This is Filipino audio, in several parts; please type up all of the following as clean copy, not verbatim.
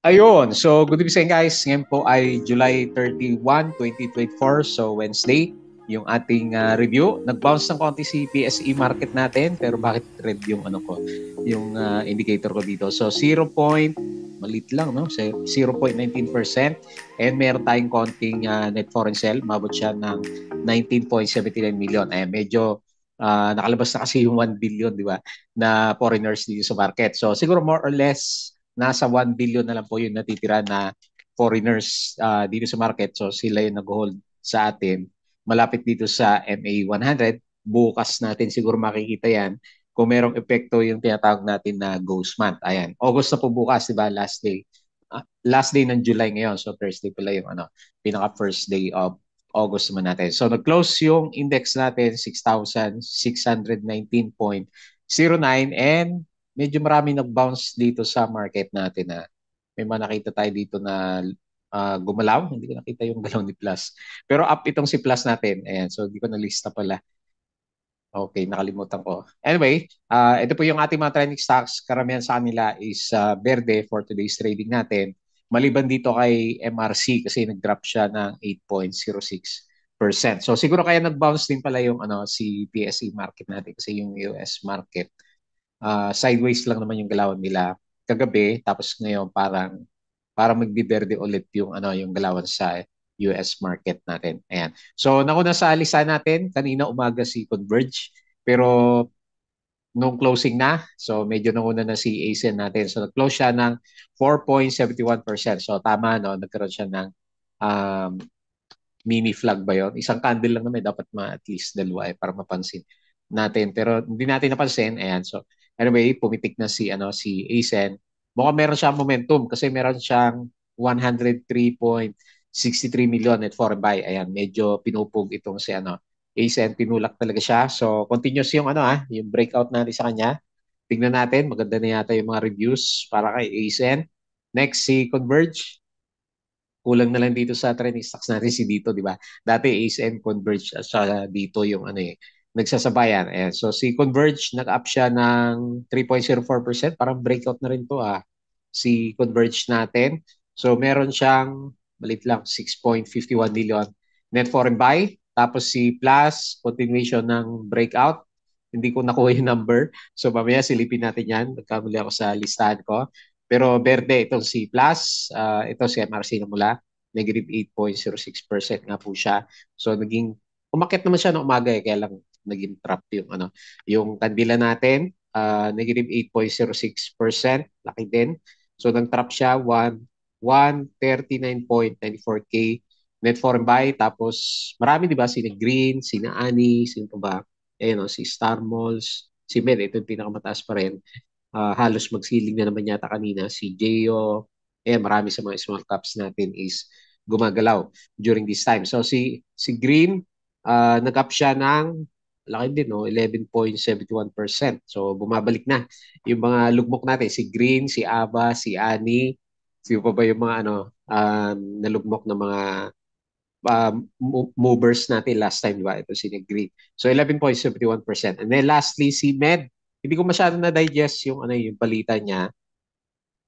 Ayun, so good evening sa inyo guys. Ngayon po ay July 31, 2024. So Wednesday, yung ating review. Nag-bounce ng konti si PSE market natin, pero bakit red yung ano ko, yung indicator ko dito. So 0. Malit lang, no? So 0.19%. And meron tayong konting net foreign sale. Mabot siya ng 19.79 million. Medyo nakalabas na kasi yung 1 billion, di ba, na foreigners dito sa market. So siguro more or less nasa 1 billion na lang po yung natitira na foreigners dito sa market. So sila yung nag-hold sa atin. Malapit dito sa MA 100. Bukas natin siguro makikita yan kung merong epekto yung tinatawag natin na ghost month. Ayan. August na po bukas, di ba? Last day. Last day ng July ngayon. So Thursday pala yung pinaka first day of August naman natin. So nag-close yung index natin 6,619.09 and medyo marami nag-bounce dito sa market natin na may mga nakita tayo dito na gumalaw. Hindi ko nakita yung galaw ni Plus. Pero up itong si Plus natin. Ayan, so hindi ko na-lista pala. Okay, nakalimutan ko. Anyway, ito po yung ating mga trending stocks. Karamihan sa kanila is verde for today's trading natin. Maliban dito kay MRC kasi nag-drop siya ng 8.06%. So siguro kaya nag-bounce din pala yung si PSE market natin kasi yung US market sideways lang naman yung galawan nila kagabi tapos ngayon parang magbiberde ulit yung yung galawan sa US market natin. Ayan. So nauna sa lista natin kanina umaga si Converge pero nung closing na so medyo nauna na si ASIN natin. So nag-close siya ng 4.71%. So tama no, nagkaroon siya ng um, mini flag ba yon? Isang candle lang naman, dapat at least dalawa para mapansin natin. Pero hindi natin napansin. Ayan, so anyway, pumitik na si ASEN. Mukhang meron siyang momentum kasi meron siyang 103.63 million net foreign buy. Ayan, medyo pinupog itong si ASEN, tinulak talaga siya. So continuous yung yung breakout natin sa kanya. Tingnan natin, maganda na yata yung mga reviews para kay ASEN. Next, si Converge. Kulang na lang dito sa trending stocks natin si Dito, di ba? Dati ASM Converge sa Dito yung nagsasabayan. Ayan. So si Converge nag-up siya ng 3.04%. Parang breakout na rin to si Converge natin. So meron siyang malit lang 6.51 million net foreign buy. Tapos si Plus, continuation ng breakout. Hindi ko nakuha yung number. So mamaya silipin natin yan. Nagkamali ako sa listahan ko. Pero verde itong C+, ito si MRC na mula, negative 8.06% nga po siya. So naging, umakyat naman siya ng umaga kaya lang naging trap yung kandila natin, negative 8.06%, laki din. So nag-trap siya, 139.94K net foreign buy. Tapos marami, di ba? Sina Green, sina Ani, sino pa ba? Ayun, si Star Malls, si Med, ito yung pinakamataas pa rin. Halos magsiling na naman yata kanina si Geo. Marami sa mga small caps natin is gumagalaw during this time. So si Green, nag-up siya ng laki din, no? 11.71%. So bumabalik na yung mga lugmok natin. Si Green, si Aba, si Ani, sino pa ba yung mga nalugmok na mga movers natin last time, di ba? Ito si Green. So 11.71%. And then lastly, si Med. Hindi ko masyado na-digest yung yung balita niya.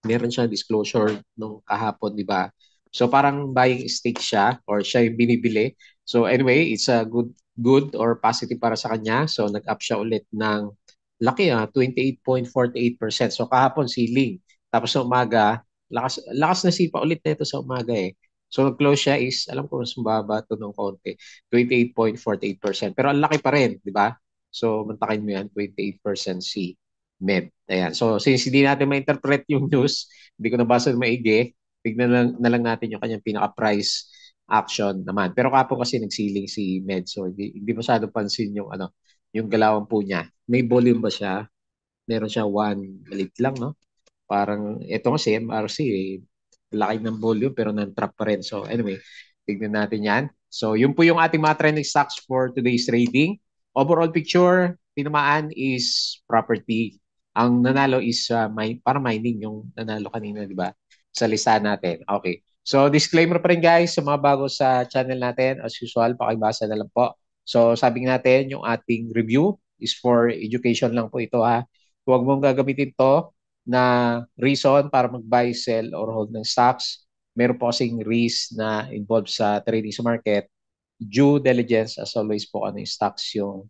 Meron siya disclosure nung kahapon, di ba? So parang buying stake siya or siya yung binibili. So anyway, it's a good or positive para sa kanya. So nag-up siya ulit ng laki 28.48%. So kahapon ceiling. Tapos sa umaga, lakas na sipa ulit na ito sa umaga eh. So nag-close siya is, alam ko mas mababa ito ng konti, 28.48%. Pero ang laki pa rin, di ba? So mantakin mo yan, 28% si Med. Ayan. So, since hindi natin ma-interpret yung news, hindi ko nabasa ng maigi, tignan na lang natin yung kanyang pinaka-price action naman. Pero kapon kasi nagsiling si Med, so hindi masyado pansin yung yung galawan po niya. May volume ba siya? Meron siya one malit lang, no? Parang ito kasi MRC laki ng volume pero non-trap pa rin. So anyway, tignan natin yan. So yun po yung ating mga trending stocks for today's trading. Overall picture, tinamaan is property. Ang nanalo is para mining yung nanalo kanina, di ba? Sa listahan natin. Okay. So disclaimer pa rin guys sa mga bago sa channel natin. As usual, pakibasa na lang po. So sabi natin yung ating review is for education lang po ito ha. Huwag mong gagamitin to na reason para mag-buy, sell, or hold ng stocks. Meron po kasing risk na involved sa trading sa market. Due diligence, as always po, ano yung stocks yung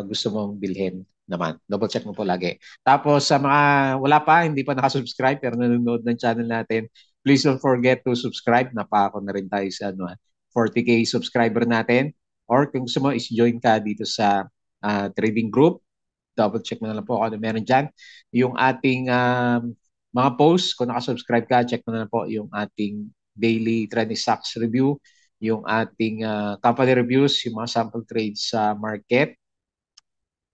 gusto mong bilhin naman. Double check mo po lagi. Tapos sa mga wala pa, hindi pa nakasubscribe pero nanonood ng channel natin, please don't forget to subscribe. Napako na rin tayo sa 40K subscriber natin. Or kung gusto mo is join ka dito sa trading group, double check mo na lang po kung ano meron dyan. Yung ating mga posts, kung nakasubscribe ka, check mo na lang po yung ating daily trending stocks review, yung ating company reviews, yung mga sample trades sa market,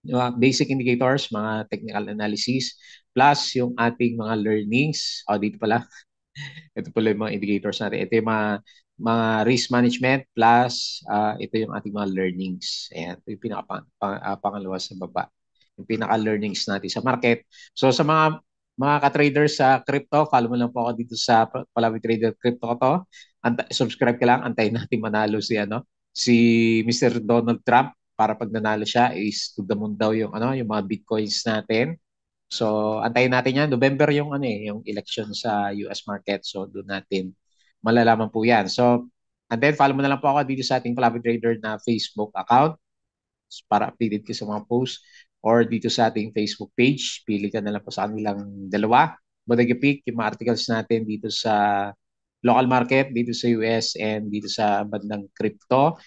yung mga basic indicators, mga technical analysis, plus yung ating mga learnings. O, dito pala, ito pala yung mga indicators natin. Ito yung mga risk management plus ito yung ating mga learnings. Ayan, ito yung pangalawa sa baba. Yung pinaka-learnings natin sa market. So sa mga ka-traders sa crypto, follow mo lang po ako dito sa Palawi Trader Crypto ko to. Subscribe ka lang, antayin natin manalo si Mr. Donald Trump para pag nanalo siya is to the moon daw yung mga bitcoins natin. So, antayin natin yan. November yung election sa US market. So, doon natin malalaman po yan. So, and then follow mo na lang po ako dito sa ating Flavi Trader na Facebook account para updated ka sa mga posts or dito sa ating Facebook page. Pili ka na lang po sa kanilang dalawa. Bodega Peak, yung mga articles natin dito sa local market, dito sa US and dito sa bandang crypto.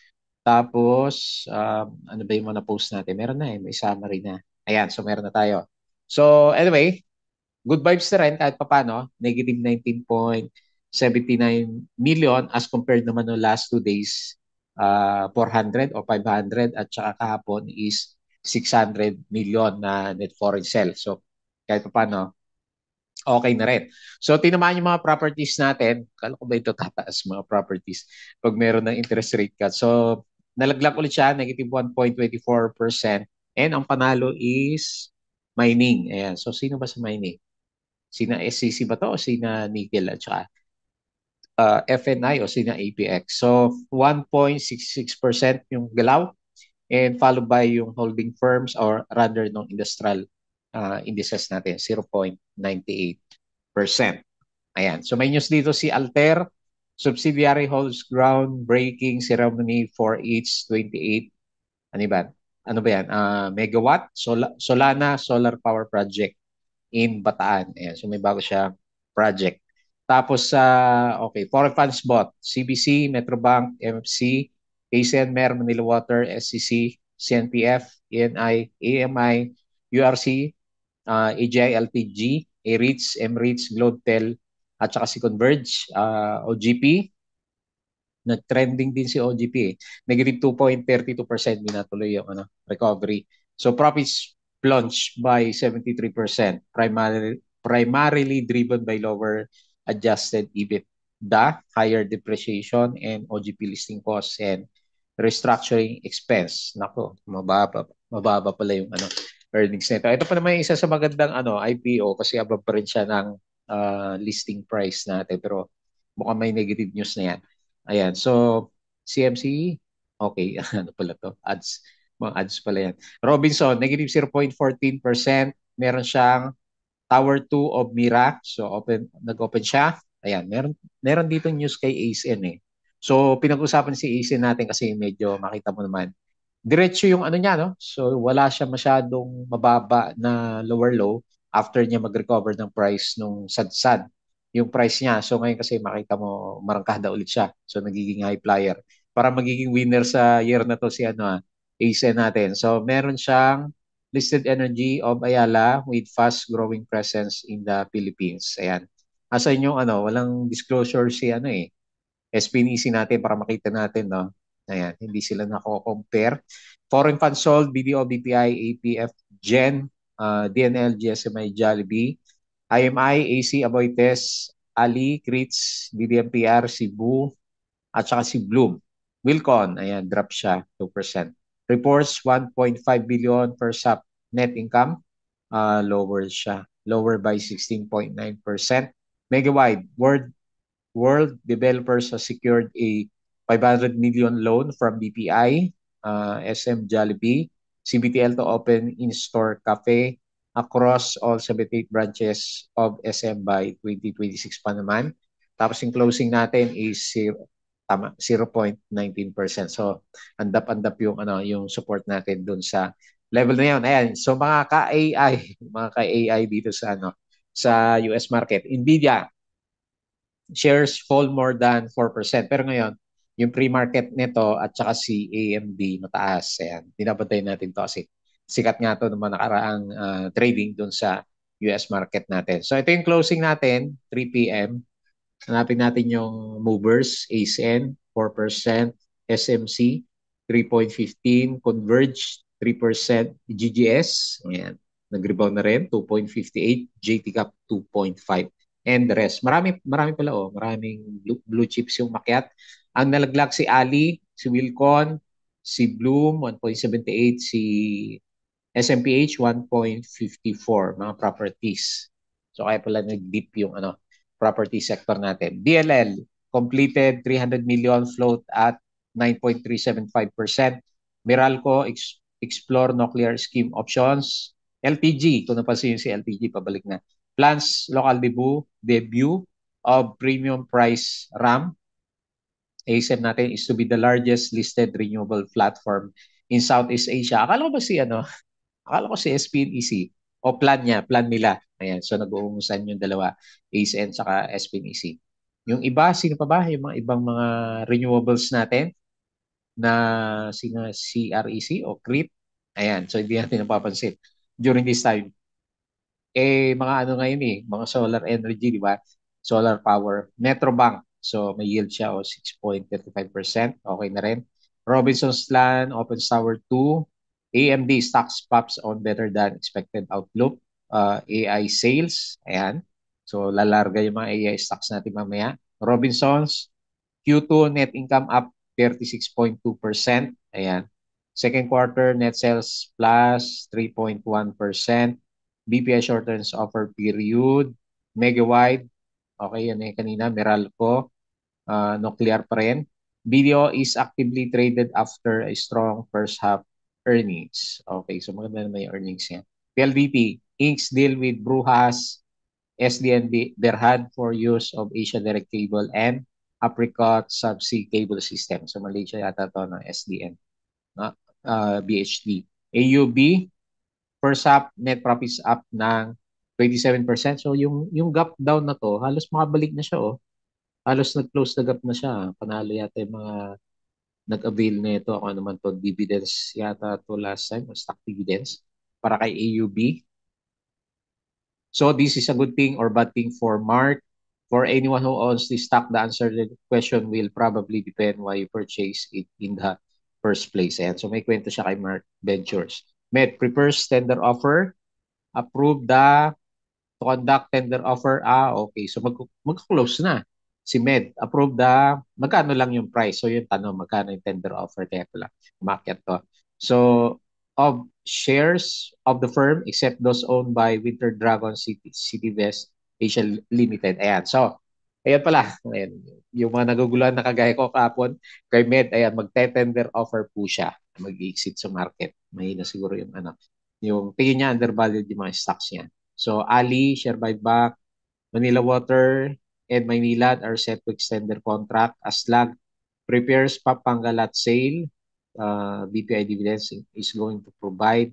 Tapos, ano ba yung mga post natin? Meron na may summary na. Ayan, so meron na tayo. So, anyway, good vibes na rin kahit papano. Negative 19.79 million as compared naman no last 2 days, 400 o 500 at saka kahapon is 600 million na net foreign sale. So, kahit papano, okay na rin. So, tinamaan yung mga properties natin. Kala ko ba ito tataas mga properties pag meron ng interest rate cut. So, nalaglag ulit siya, negative 1.24%. And ang panalo is mining. Ayan. So, sino ba sa mining? Sina SCC ba to o sina Nickel at saka FNI o sina APX? So, 1.66% yung galaw and followed by yung holding firms or rather ng industrial indices natin, 0.98%. Ayan. So may news dito si Alter, subsidiary holds groundbreaking ceremony for its 28, ano ba? Ano ba yan? Megawatt Solana Solar Power Project in Bataan. Ayan. So may bago siya project. Tapos okay, foreign funds bought, CBC, Metrobank, MFC, KCN, Mer, Manila Water, SCC, CNPF, ENI, AMI, URC, AGI, LTG, AREITs, MREITs, Globetel, at saka si Converge, OGP. Nag-trending din si OGP eh. Negative 2.32% binatuloy yung recovery. So profits plunged by 73%, primarily driven by lower adjusted EBITDA, higher depreciation, and OGP listing costs and restructuring expense. Nako, mababa pala yung earnings nito. Ito pa naman yung isa sa magandang IPO kasi above pa rin siya ng listing price natin pero mukhang may negative news na yan. Ayan, so CMC, okay, ano pala to? Ads, mga ads pala yan. Robinson, negative 0.14%. Meron siyang Tower 2 of Mira. So nag-open siya. Ayan, meron dito news kay ACN eh. So pinag-usapan si ACN natin kasi medyo makita mo naman. Diretso yung niya, no? So wala siya masyadong mababa na lower low after niya mag-recover ng price nung sad-sad yung price niya. So ngayon kasi makita mo marangkada ulit siya. So nagiging high flyer. Para magiging winner sa year na to si ACN natin. So meron siyang listed energy of Ayala with fast growing presence in the Philippines. Ayan. Asa yung walang disclosure si SPNEC natin para makita natin, no? Ayan, hindi sila nako-compare. Foreign funds sold, BDO, BPI, APF, GEN, DNL, GSMI, Jollibee, IMI, AC, Aboitiz, Ali, Crits, BDMPR, Cebu, at saka si Bloom. Wilcon, ayan, drop siya, 2%. Reports, 1.5 billion per SAP net income, lower siya. Lower by 16.9%. Megawide, World developers have secured a 500 million loan from BPI, SM Jollibee, CBTL to open in-store cafe, across all 78 branches of SM by 2026 pa naman. Tapos yung closing natin is 0.19%. So andap-andap yung yung support natin dun sa level na yun. Ayan. So mga ka-AI, mga ka-AI dito sa sa US market. Nvidia shares fall more than 4%. Pero ngayon, yung pre-market nito at saka si AMD mataas. Ayan, binabantay natin to kasi sikat nga to naman nakaraang trading dun sa US market natin. So ito yung closing natin, 3 p.m. Hanapin natin yung movers, ASN, 4%, SMC, 3.15, Converge, 3%, GGS, ayan, nag-rebound na rin, 2.58, JTCAP, 2.5, and the rest. Marami pala, maraming blue chips yung makyat. Ang nalaglag si Ali, si Wilcon, si Bloom, 1.78, si SMPH 1.54 mga properties. So kaya pala nag-dip yung property sector natin. DLL completed 300 million float at 9.375%. Meralco explore nuclear scheme options. LTG, kung napansin si LTG, pabalik na. Plans local debut of premium price RAM. ASM natin is to be the largest listed renewable platform in Southeast Asia. Akala ko ba si Akala ko si SPNEC o plan nila. Ayan, so nag-uungusan yung dalawa, ACN saka SPNEC. Yung iba, sino pa ba? Yung mga ibang mga renewables natin na sino CREC o CREEP. Ayan, so hindi natin napapansin during this time. Mga ano ngayon mga solar energy, di ba? Solar power. Metrobank, so may yield siya o 6.35%. Okay na rin. Robinsons Land, Open Tower 2, AMD stocks pops on better than expected outlook. AI sales, ayan. So lalarga yung mga AI stocks natin mamaya. Robinsons, Q2 net income up 36.2%. Ayan. Second quarter net sales plus 3.1%. BPI short terms offer period. Megawide. Okay, yan kanina. Meralco. Nuclear pa rin. BDO is actively traded after a strong first half earnings. Okay, so maganda naman yung earnings niya. PLDT, Inc. deal with Brujas, SDN Berhad for use of Asia Direct Cable and Apricot Subsea Cable System. So Malaysia yata to ng SDN. BHD. AUB, first half net profits up ng 27%. So yung gap down na to, halos makabalik na siya Halos nag-close the gap na siya. Panalo yata yung mga nag-avail na ito. Ako naman to, dividends yata to last time, stock dividends para kay AUB. So this is a good thing or bad thing for Mark. For anyone who owns this stock, the answer to the question will probably depend why you purchase it in the first place. Ayan. So may kwento siya kay Mark Ventures. Med prepares tender offer. Approve the to conduct tender offer. Okay. So mag-close na. Si Med, approve the, magkano lang yung price? So yung tanong, magkano yung tender offer? Kaya pala, umakyat to. So, of shares of the firm except those owned by Winter Dragon City West Asia Limited. Ayan. So, ayan pala. Ayan. Yung mga naguguluhan na kagaya ko kahapon, kay Med, ayan, magte-tender offer po siya. Mag-exit sa market. Mahina siguro yung yung tingin niya undervalued yung mga stocks niya. So, Ali, share buyback, Manila Water, and Maynilad are set to extend their contract. Aslag prepares Papangalat sale. BPI dividends is going to provide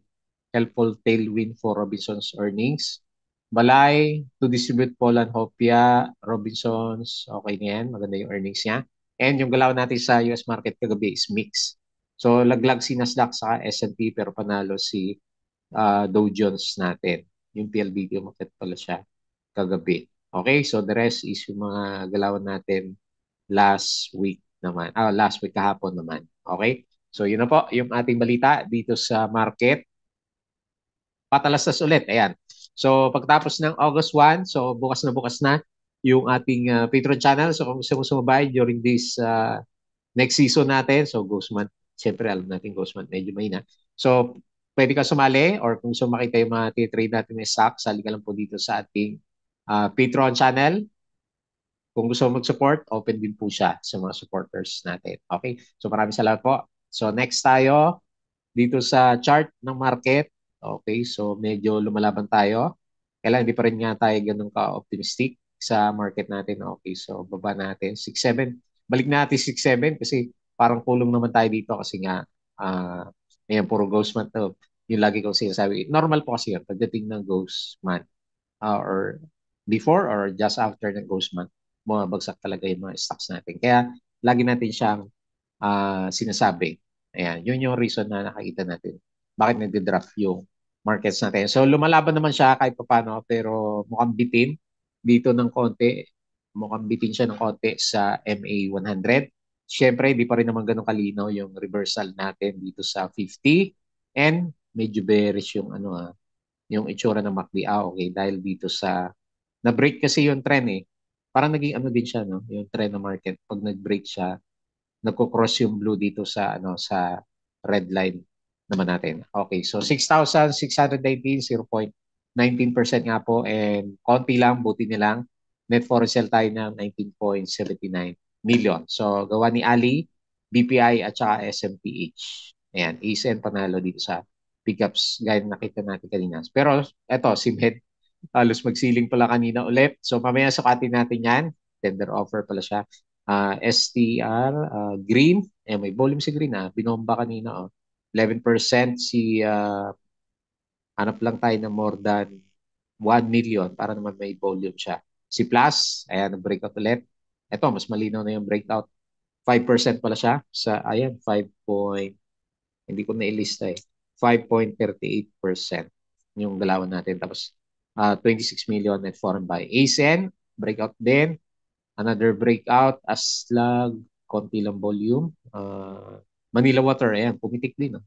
helpful tailwind for Robinsons earnings. Balay to distribute Poland Hopia, Robinsons, okay na yan. Maganda yung earnings niya. And yung galaw natin sa US market kagabi is mix. So laglag si Nasdaq sa S&P pero panalo si Dow Jones natin. Yung PLDT umakit pala siya kagabi. Okay, so the rest is yung mga galawan natin last week naman. Last week kahapon naman. Okay? So yun na po yung ating balita dito sa market. Patalastas ulit. Ayan. So pagtapos ng August 1, so bukas na yung ating Patreon channel. So kung gusto mo sumabay during this next season natin, so Ghost Month, siyempre alam natin Ghost Month, medyo mahina. So pwede ka sumali or kung gusto makita yung mga titrade natin ng stock, sali ka lang po dito sa ating Patreon channel. Kung gusto mo mag-support, open din po siya sa mga supporters natin. Okay? So maraming salamat po. So next tayo dito sa chart ng market. Okay, so medyo lumalaban tayo. Kailan hindi pa rin nga tayo ganun ka-optimistic sa market natin. Okay, so baba natin 6-7. Balik natin 6-7 kasi parang kulong naman tayo dito kasi nga ayan, puro ghost month to. Yung lagi kong sinasabi. Normal po kasi yun pagdating ng ghost month or before or just after ng ghost month, bumabagsak talaga yung mga stocks natin. Kaya lagi natin siyang sinasabi. Ayan, yun yung reason na nakikita natin. Bakit nagde-drop yung markets natin. So lumalaban naman siya kahit paano pero mukhang bitin dito ng konti. Mukhang bitin siya ng konti sa MA 100. Siyempre, di pa rin naman ganun kalinaw yung reversal natin dito sa 50 and medyo bearish yung yung itsura ng MACD. Okay, dahil dito sa na-break kasi yung trend eh. Parang naging din siya no, yung trend ng market pag nag-break siya nagko-cross yung blue dito sa sa red line naman natin. Okay, so 6,619, 0.19% nga po and konti lang, buti nilang net foreign sale tayo ng 19.79 million. So gawa ni Ali, BPI at saka SMPH. Ayan, ESN panalo dito sa pickups gaya na nakita natin kanina. Pero eto, si Med halos magsiling pala kanina ulit. So mamaya sukatin natin yan. Tender offer pala siya. STR, green. May volume si green Binomba kanina. 11% si hanap lang tayo ng more than 1 million para naman may volume siya. Si Plus, ayan, nag-breakout ulit. Ito, mas malinaw na yung breakout. 5% pala siya sa, ayan, 5 point, hindi ko na-ilista 5.38% yung galawan natin. Tapos 26 million net foreign buy. ASEN, breakout din. Another breakout. Aslag, konti lang volume. Manila Water, ayan, pumitik din.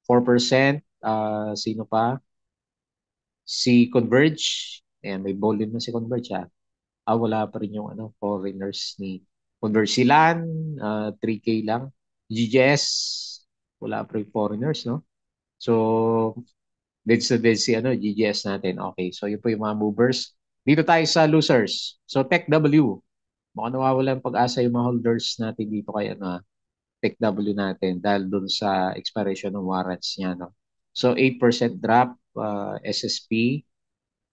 4%. Sino pa? Si Converge. Ayan, may volume na si Converge. Wala pa rin yung foreigners ni Converge. Silan, 3K lang. GGS, wala pa rin foreigners, no? So, dead sa dead si GGS natin. Okay, so yun po yung mga movers. Dito tayo sa losers. So, TechW. Mukhang nawawala ang pag-asa yung mga holders natin dito kay TechW natin dahil dun sa expiration ng warrants niya. No? So, 8% drop. SSP,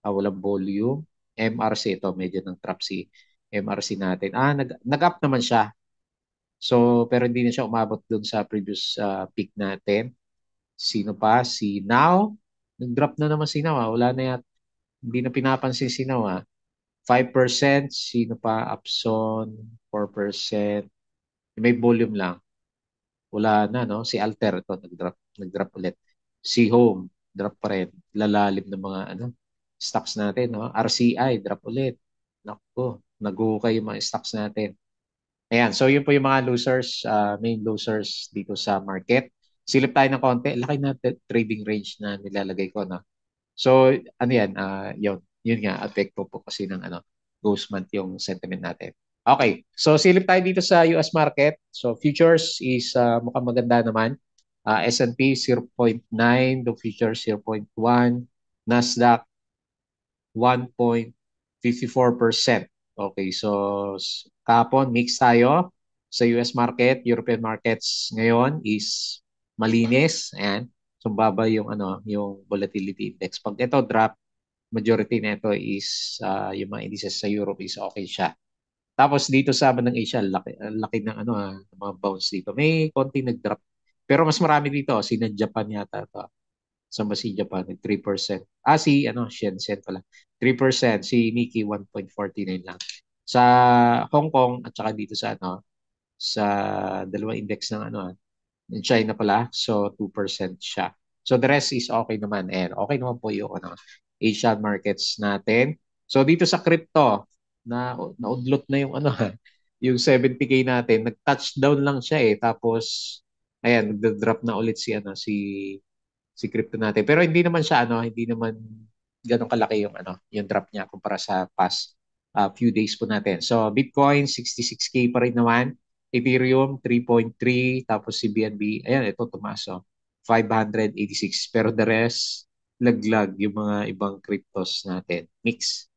walang volume. MRC, ito medyo ng trap si MRC natin. Nag-up naman siya. So, pero hindi na siya umabot dun sa previous peak natin. Sino pa? Si Now. Nag-drop na naman si Now. Wala na yan. Hindi na pinapansin si Now. 5%. Sino pa? Upson. 4%. May volume lang. Wala na, no? Si Alter, ito, nag-drop ulit. Si Home, drop pa rin. Lalalim ng mga, stocks natin, no? RCI, drop ulit. Naku, nag-ukay yung mga stocks natin. Ayan, so yun po yung mga losers, main losers dito sa market. Silip tayo ng konti. Laki na trading range na nilalagay ko, no? So, yan, yun nga, apekto po kasi ng ghost month yung sentiment natin. Okay, so silip tayo dito sa US market. So, futures is mukhang maganda naman. S&P 0.9, the futures 0.1, Nasdaq 1.54%. Okay, so kahapon mix tayo sa US market, European markets ngayon is malinis. Ayan. So baba yung yung volatility index. Pag ito drop, majority nito is yung mga indices sa Europe is okay siya. Tapos dito sa bandang Asia, laki ng ng mga bounce dito. May konti nag-drop. Pero mas marami dito, sina Japan yata to. Saan ba si Japan? 3%. Si Shenzhen pala. 3%. Si Nikkei 1.49 lang. Sa Hong Kong at saka dito sa sa dalawang index ng in China pala. So 2% siya. So the rest is okay naman. And okay naman po yung Asian markets natin. So dito sa crypto, naudlot na yung yung 70K natin. Nag-touchdown lang siya tapos ayan, nagda-drop na ulit si crypto natin. Pero hindi naman siya hindi naman ganun kalaki yung yung drop niya kumpara sa past few days po natin. So Bitcoin 66K pa rin naman, Ethereum 3.3, tapos si BNB, ayan ito tumaas 586 pero the rest laglag yung mga ibang cryptos natin. Mix.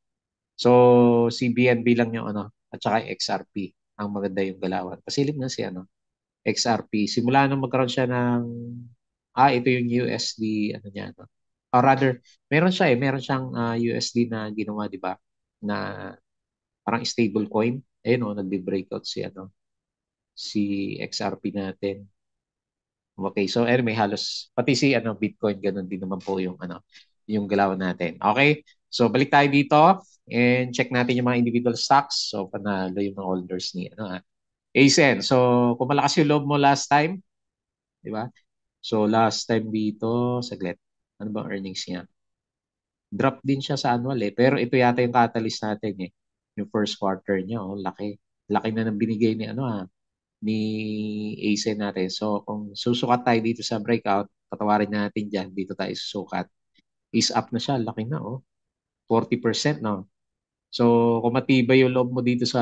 So si BNB lang yung at saka XRP ang maganda yung galawan. Pasilip na si XRP. Simula nung magkaroon siya ng ito yung USD niya or rather, meron siya meron siyang USD na ginawa, 'di ba? Na parang stable coin. Ayun oh, nagbe-breakout si si XRP natin. Okay, so anyway, halos pati si Bitcoin ganun din naman po yung yung galaw natin. Okay? So balik tayo dito and check natin yung mga individual stocks. So panalo yung mga holders ni ASEN. So kung malakas yung loob mo last time, di ba? So last time dito, saglit. Ano bang earnings niya? Drop din siya sa annual pero ito yata yung catalyst natin Yung first quarter niya, oh, laki. Laki na nang binigay ni ni ASEN natin. So kung susukat tayo dito sa breakout, patawarin natin diyan, dito tayo susukat. Is up na siya, laki na 40% no. So kung matibay yung loob mo dito sa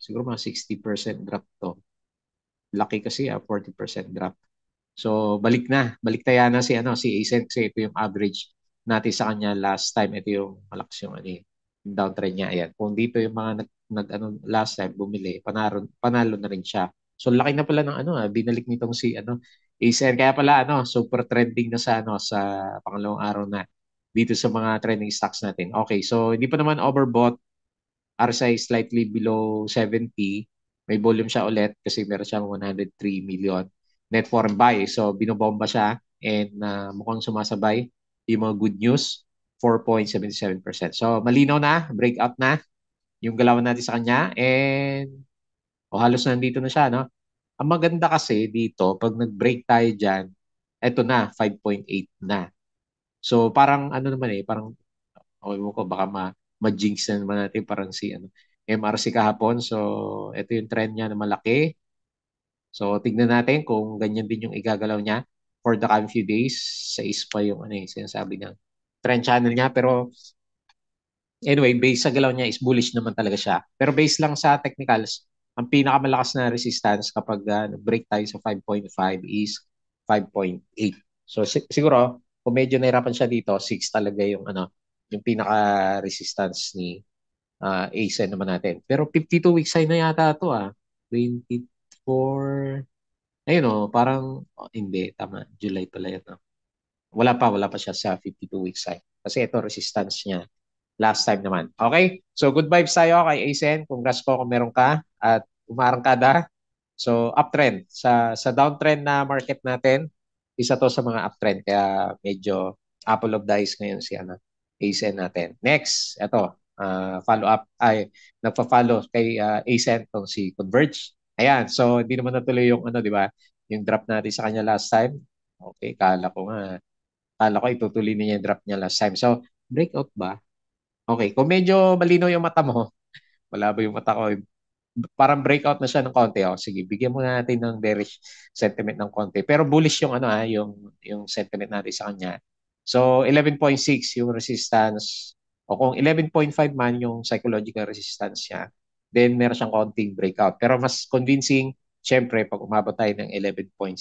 siguro mga 60% drop to. Laki kasi 40% drop. So balik tayo na si Ascent kasi ito yung average natin sa kanya last time. Ito yung malakas yung yung downtrend niya. Ayan. Kung dito yung mga last time bumili, panalo na rin siya. So laki na pala ng binalik nitong si Ascent. Kaya pala super trending na sa sa pangalawang araw na dito sa mga trending stocks natin. Okay, so hindi pa naman overbought. RSI slightly below 70. May volume siya ulit kasi meron siyang 103 million net foreign buy. So binobomba siya and mukhang sumasabay yung mga good news, 4.77%. So malinaw na, breakout na yung galawan natin sa kanya and halos nandito na siya, no? Ang maganda kasi dito, pag nag-break tayo dyan, eto na, 5.8 na. So parang naman parang okay mo ko baka ma-jinx na naman natin parang si MRC kahapon. So ito yung trend niya na malaki. So tignan natin kung ganyan din yung igagalaw niya for the coming few days. Sa ispa yung sinasabi ng trend channel niya. Pero anyway, base sa galaw niya is bullish naman talaga siya. Pero based lang sa technicals, ang pinakamalakas na resistance kapag break tayo sa 5.5 is 5.8. So siguro, kung medyo nahirapan siya dito, 6 talaga yung yung pinaka-resistance ni ASEN naman natin. Pero 52 weeks high na yata ito 24. Ayun parang hindi, tama. July pala yun. Wala pa siya sa 52 weeks high. Kasi ito resistance niya last time naman. Okay? So good vibes tayo kay Asen. Congrats po kung meron ka at umarangkada. So uptrend. Sa downtrend na market natin, isa to sa mga uptrend. Kaya medyo apple of the eyes ngayon si Asen natin. Next, ito. Follow up. Nagpa-follow kay Asen tong si Converge. Ayan. So hindi naman natuloy yung di ba? Yung drop natin sa kanya last time. Okay, kala ko itutuloy niya yung drop niya last time. So, breakout ba? Okay, kung medyo malinaw yung mata mo, wala ba yung mata ko? Parang breakout na siya ng konti. Sige, bigyan mo natin ng bearish sentiment ng konti. Pero bullish yung yung sentiment natin sa kanya. So 11.6 yung resistance o kung 11.5 man yung psychological resistance niya, then meron siyang konting breakout. Pero mas convincing, syempre, pag umabot tayo ng 11.6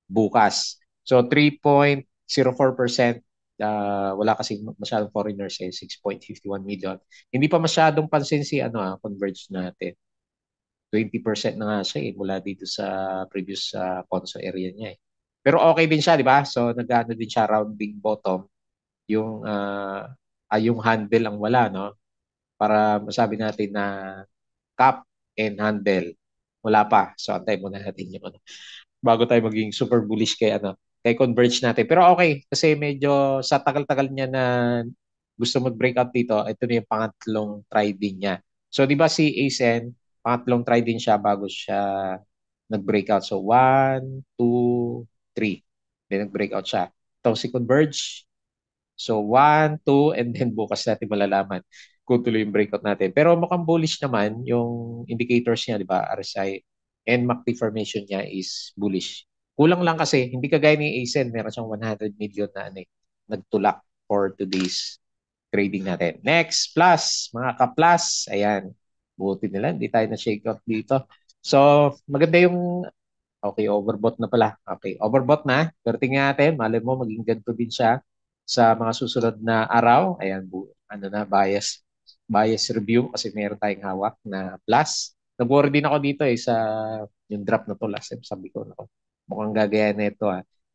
bukas. So 3.04%, wala kasi masyadong foreigners 6.51 million. Hindi pa masyadong pansin si Converge natin. 20% na nga siya mula dito sa previous Ponzo area niya Pero okay din siya, di ba? So nag-ano din siya rounding bottom. Yung handle ang wala, no? Para masabi natin na cap and handle wala pa. So antay muna natin yung bago tayo maging super bullish kay Converge natin. Pero okay kasi medyo sa tagal-tagal niya na gusto mag-breakout dito, ito na yung pangatlong try din niya. So di ba si ASEN, pangatlong try din siya bago siya nag-breakout. So 1, 2, 3. Then nag-breakout siya. Ito si Converge. So 1, 2, and then bukas natin malalaman kung tuloy yung breakout natin. Pero mukhang bullish naman yung indicators niya, di ba? RSI and MACD formation niya is bullish. Kulang lang kasi, hindi kagaya ni ASEN, meron siyang 100 million na nagtulak for today's trading natin. Next, plus, mga ka-plus, ayan, buti nila, hindi tayo na-shake out dito. So, maganda yung, okay, overbought na pala. Okay, overbought na, pero tingnan natin, malay mo, maging ganito din siya sa mga susunod na araw. Ayan, bias review kasi meron tayong hawak na plus. Nag-worry din ako dito sa yung drop na to last time. Sabi ko, mukhang gagaya na ito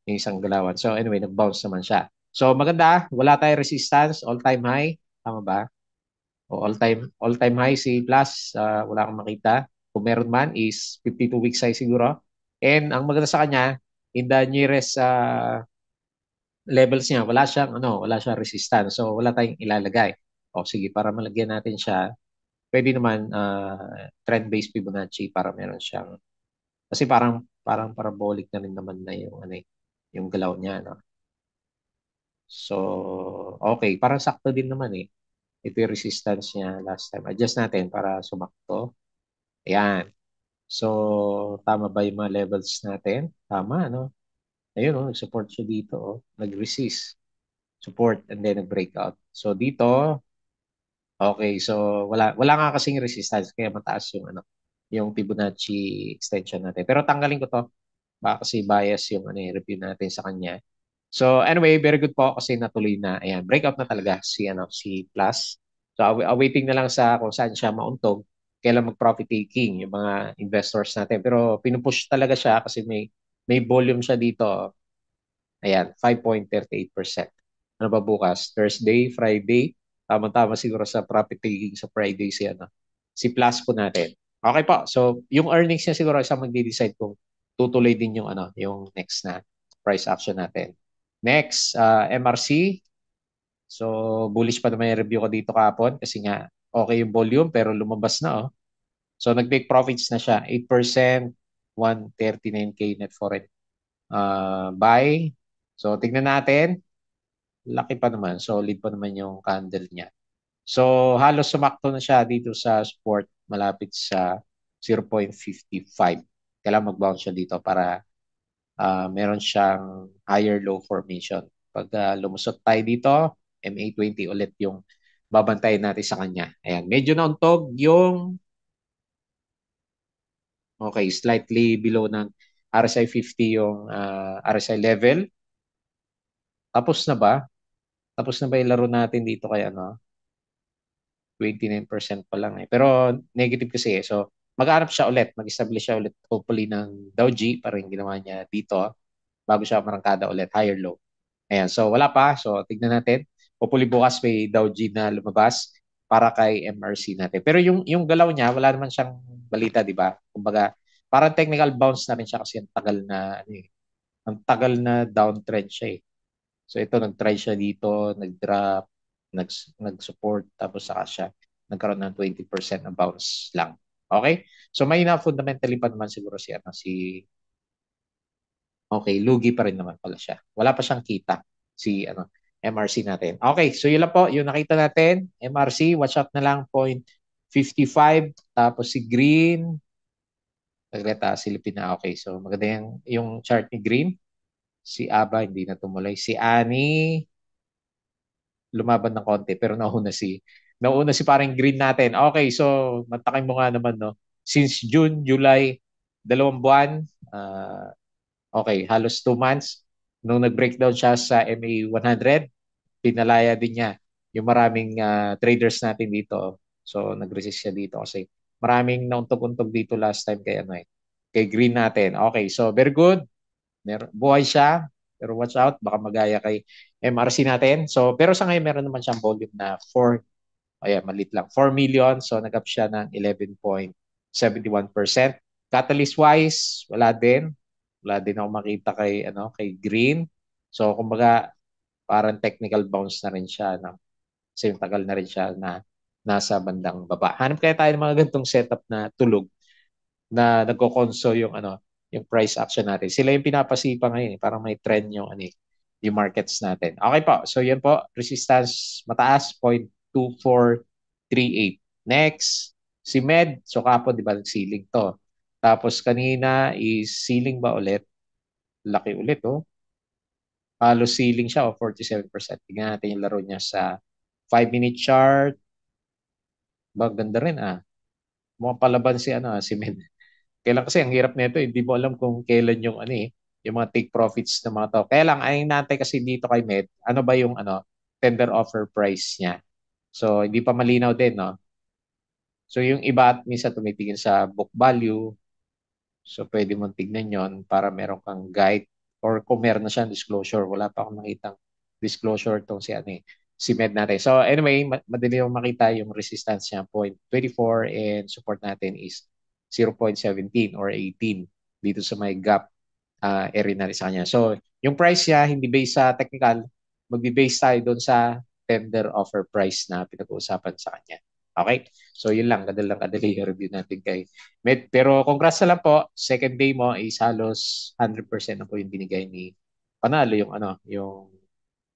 yung isang galawan. So anyway, nag-bounce naman siya. So maganda, wala tayong resistance, all-time high. Tama ba? O all-time high si Plus, wala kang makita. Kung meron man is 52 weeks high siguro. And ang maganda sa kanya, in the nearest levels niya, wala siyang resistance. So wala tayong ilalagay. O sige, para malagyan natin siya, pwede naman trend-based Fibonacci para meron siyang kasi parang parabolic na rin naman na yung yung galaw niya, no. So okay, parang sakto din naman eh. Ito yung resistance niya last time. Adjust natin para sumakto. Ayan. So, tama ba yung mga levels natin? Tama, no? Ayun, oh, nag-support siya dito, oh. Nag-resist. Support and then nag-breakout. So, dito, okay. So, wala nga kasing resistance kaya mataas yung yung Fibonacci extension natin. Pero tanggalin ko to. Baka kasi bias yung review natin sa kanya. So anyway, very good po kasi natuloy na. Ayan, breakout na talaga si Plus. So awaiting na lang sa kung saan siya mauntog, kailan mag-profit taking yung mga investors natin. Pero pinupush talaga siya kasi may volume siya dito. Ayan, 5.38%. Ano ba bukas? Thursday, Friday. Tama-tama siguro sa profit taking sa Friday si Plus po natin. Okay po. So, yung earnings niya siguro isang magde-decide kung tutuloy din yung yung next na price action natin. Next, MRC. So, bullish pa naman yung review ko dito kahapon kasi nga okay yung volume pero lumabas na, oh. So, nag-make profits na siya. 8%, 139K net foreign buy. So, tignan natin. Laki pa naman. Solid pa naman yung candle niya. So, halos sumakto na siya dito sa support malapit sa 0.55. Kailangan mag-bounce siya dito para meron siyang higher low formation. Pag lumusot tayo dito, MA20 ulit yung babantayin natin sa kanya. Ayan, medyo nauntog yung okay, slightly below ng RSI 50 yung RSI level. Tapos na ba? Tapos na ba yung laro natin dito kay 29% pa lang eh. Pero negative kasi eh. So, mag-aanap siya ulit. Mag-establish siya ulit hopefully ng Dow G. Parang ginawa niya dito bago siya marangkada ulit. Higher low. Ayan. So, wala pa. So, tignan natin. Hopefully bukas may Dow G na lumabas para kay MRC natin. Pero yung galaw niya, wala naman siyang balita, di ba? Kumbaga, parang technical bounce na rin siya kasi ang tagal na downtrend siya eh. So ito, nag-try siya dito, nag-drop, nag-support, tapos saka siya nagkaroon ng 20% na bounce lang. Okay? So may na fundamentally pa naman siguro okay, lugi pa rin naman pala siya. Wala pa siyang kita si MRC natin. Okay, so yun lang po, yung nakita natin, MRC, watch out na lang, 0.55, tapos si Green, silipin na, okay, so maganda yung chart ni Green, si Aba, hindi na tumuloy, si Annie, lumaban ng konti pero nauna si parang green natin. Okay, so mantakay mo nga naman no. Since June, July, 2 buwan, okay, halos 2 months nung nag-breakdown siya sa MA 100, pinalaya din niya yung maraming traders natin dito. So nag-resist siya dito kasi maraming nauntog-untog dito last time kay green natin. Okay, so very good. Buhay siya, pero watch out, baka magaya kay MRC natin. So, pero sa ngayon, meron naman siyang volume na 4, ayan, malit lang, 4 million. So, nag-up siya ng 11.71%. Catalyst-wise, wala din. Wala din ako makita kay Green. So, kumbaga, parang technical bounce na rin siya. No? Kasi yung tagal na rin siya na nasa bandang baba. Hanap kaya tayo ng mga ganitong setup na tulog na nagko-conso yung price action natin. Sila yung pinapasipa ngayon, parang may trend yung markets natin. Okay po. So yan po, resistance mataas 0.2438. Next, si Med, so kapo 'di ba nag-ceiling to. Tapos kanina is ceiling ba ulit? Laki ulit oh. Halos ceiling siya 47%. Tingnan natin yung laro niya sa 5-minute chart. Ganda rin ah. Mukhang palaban si Med. Kailan kasi ang hirap nito, hindi mo alam kung kailan yung mga take profits ng mga tao. Kaya lang, ay natin kasi dito kay Med, ano ba yung tender offer price niya. So, hindi pa malinaw din, no? So, yung iba, minsan tumitingin sa book value. So, pwede mong tignan yon para meron kang guide or kung meron na siyang disclosure. Wala pa akong nakitang disclosure tong si Med natin. So anyway, madali yung makita yung resistance niya 0.24 and support natin is 0.17 or 18 dito sa may gap area na sa kanya. So yung price niya hindi based sa technical, magbe-base tayo doon sa tender offer price na pinag-uusapan sa kanya. Okay? So yun lang, kadali yung review natin kay Med. Pero congrats na lang po, second day mo is halos 100% na po yung binigay ni Panalo yung yung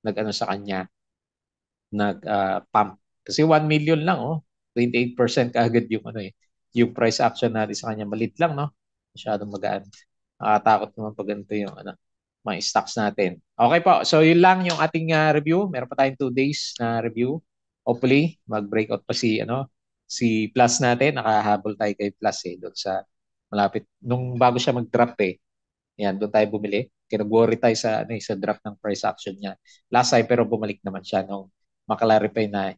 nag sa kanya nag-pump. Kasi 1 million lang, 28% kaagad yung yung price action natin sa kanya. Malit lang, no? Masyadong magaan. Nakakatakot naman pag ganito yung mga stocks natin. Okay po. So, yun lang yung ating review. Meron pa tayong 2 days na review. Hopefully, mag-breakout pa si Plus natin. Nakahabol tayo kay Plus doon sa malapit. Nung bago siya mag-drop yan, doon tayo bumili. Kaya nag-worry tayo sa draft ng price action niya. Last time, pero bumalik naman siya nung maklarify na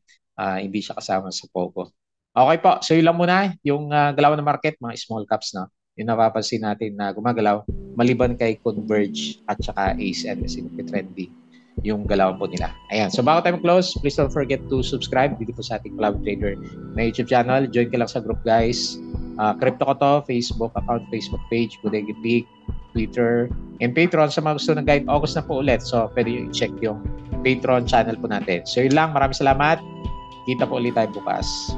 hindi siya kasama sa Pogo. Okay po, so yun lang muna yung galaw ng market, mga small caps na. Yung napapansin natin na gumagalaw, maliban kay Converge at saka ACE and S&P Trendy yung galaw po nila. Ayan, so bago tayo close, please don't forget to subscribe dito po sa ating Cloud Trader na YouTube channel. Join ka lang sa group, guys. Crypto ko to, Facebook account, Facebook page, Bodega Peak, Twitter, and Patreon. Sa mga gusto ng guide, August na po ulit. So, pwede yung i-check yung Patreon channel po natin. So, yun lang. Maraming salamat. Kita po ulit tayo bukas.